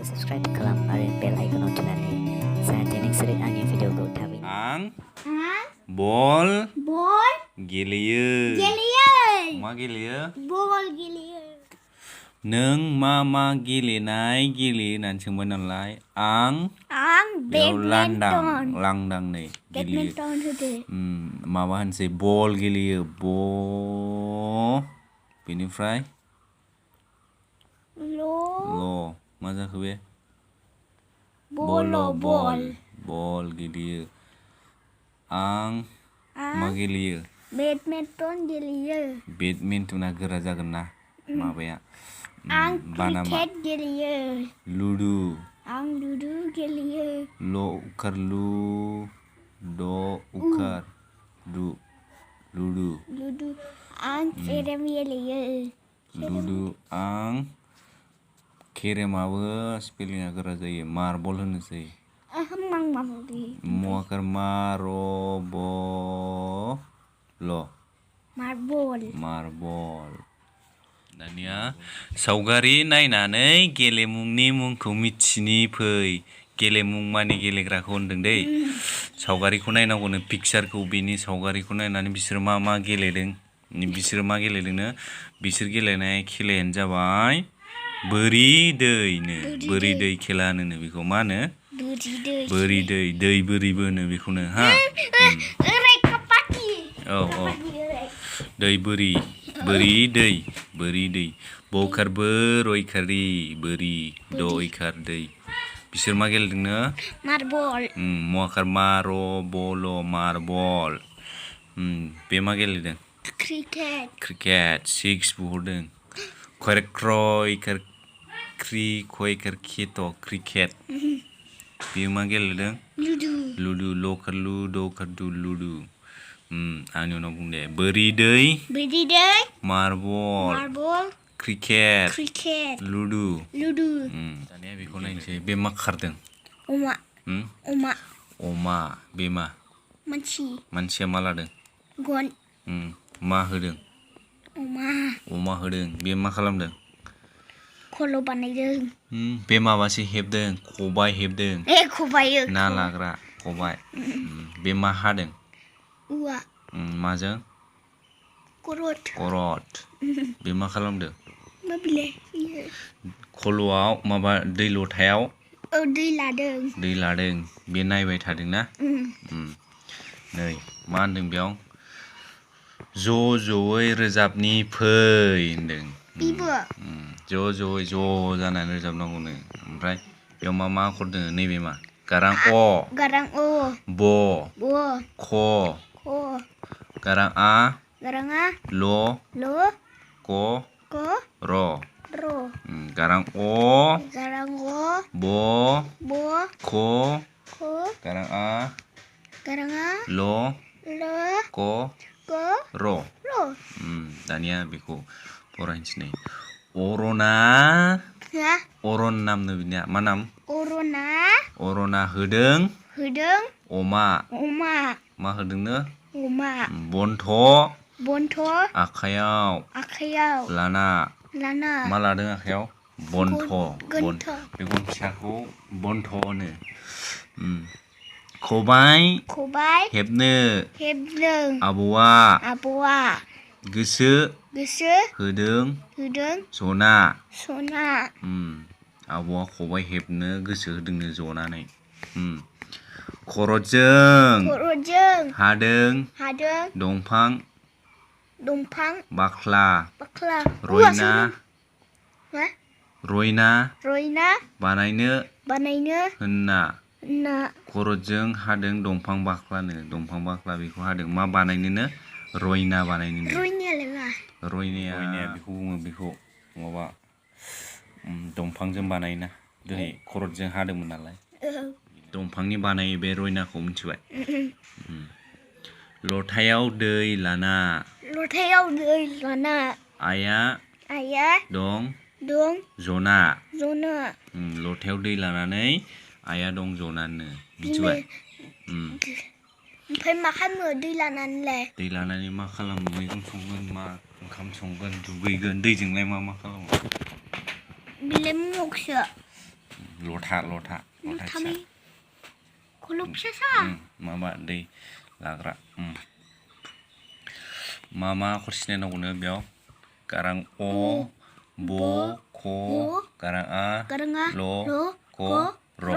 subscribe खालाम आरो बेल आइकनाव थुनानै जाहाथे नोंसोरो आंनि भिडिअखौ थाबैनो आं बल गेलेयो मा गेलेयो बल गेलेयो नों मा गेलेनाय गेलेयो होननानै सोंबाय नालाय आं बेयाव लांदां नै गेलेयो बेडमिन्टन होदो माबा होनसै बल गेलेयो बेनिफ्राय ल' मा जाखो बे बल गेलेयो आं मा गेलेयो बेडमिन्टन गेलेयो बेडमिन्टना गोरा जागोन ना माबाया आं बानामा क्रिकेट गेलेयो लुदु आं लुदु गेलेयो ल उखार लु द उखार दु लुदु आं केरेम गेलेयो लुदु आं केरेमाबो स्पेलिंआ गोरा जायो मार्बल होनोसै मुवाकार मार्बल दानिया सावगारि नायनानै गेलेमुंनि मुंखौ मिथिनि फै गेलेमुं माने गेलेग्राखौ होनदों दै सावगारिखौ नायनांगौनो पिक्सारखौ बेनि सावगारिखौ नायनानै बिसोर मा गेलेदों बिसोर गेलेनाय खेलायानो जाबाय बोरि दै खेला होनो बेखौ मा होनो बोरि दै बोरिबो होनो बेखौनो हा औ दै बोरि बौखार रयखारि बोरि दयखार दै बिसोर मा गेलेदोंनो मार्बल मुवाखार मार्बल बे मा गेलेदों क्रिकेट सिक्स बुहरदों क्रयखार क्रिकेट बेयो मा गेलेदों लुदु लखार लु दखार दु लुदु आंनि उनाव बुं दे बोरि दै मार्बल क्रिकेट लुदु दानिया बेखौ नायनोसै बे मा खारदों अमा बे मा मानसिया मा लादों गन मा होदों अमा होदों बे मा खालामदों खल' बानायदों बे माबासो हेबदों खबाइ हेबदों ना लाग्रा खबाइ बे मा हादों औवा माजों करत बे मा खालामदों खल'आव माबा दै लथायाव दै लादों बे नायबाय थादोंना नै मा होनदों बेयाव ज'यै रोजाबनि फै होनदों ज' जानानै रोजाबनांगौनो ओमफ्राय बेयाव मा आखर दङ नैबे मा गारां अ ब ख गारां आ ल क र गारां अ ब ख गारां आ ल क र दानिया बेखौ फरायनोसै नै अरन नामनो बिनिया मा नाम अरना होदों अमा मा होदोंनो बन्थ' आखाइयाव लाना मा लादों आखाइयाव बन्थ' बे गन फिसाखौ बन्थ' होनो खबाइ हेबनो आबौआ गोसो होदों जना आबौआ खबाइ हेबनो गोसो होदोंनो जनानै खर'जों हादों दंफां बाख्ला रयना बानायनो होनना खर'जों हादों दंफां बाख्ला बेखौ हादों मा बानायनोनो रयना बानायनोनो रयनाया बेखौ बुङो बेखौ माबा दंफांजों बानायोना दिनै खर'जों हादोंमोन नालाय दंफांनि बानायो बे रयनाखौ मिथिबाय लथायाव दै लाना आइया दं जना लथायाव दै लानानै आइया दं जनानो मिथिबाय ओमफ्राय मा खालामो दै लानानै मा खालामो मैगं संगोन मा ओंखाम संगोन दुगैगोन दैजोंलाय मा खालामो बिलाइ लथा लथा लथा फिसा खल' फिसा माबा दै लाग्रा मा मा आखर सिनायनांगौनो बेयाव गारां अ ब ख गारां आ गाराङा ल ल क र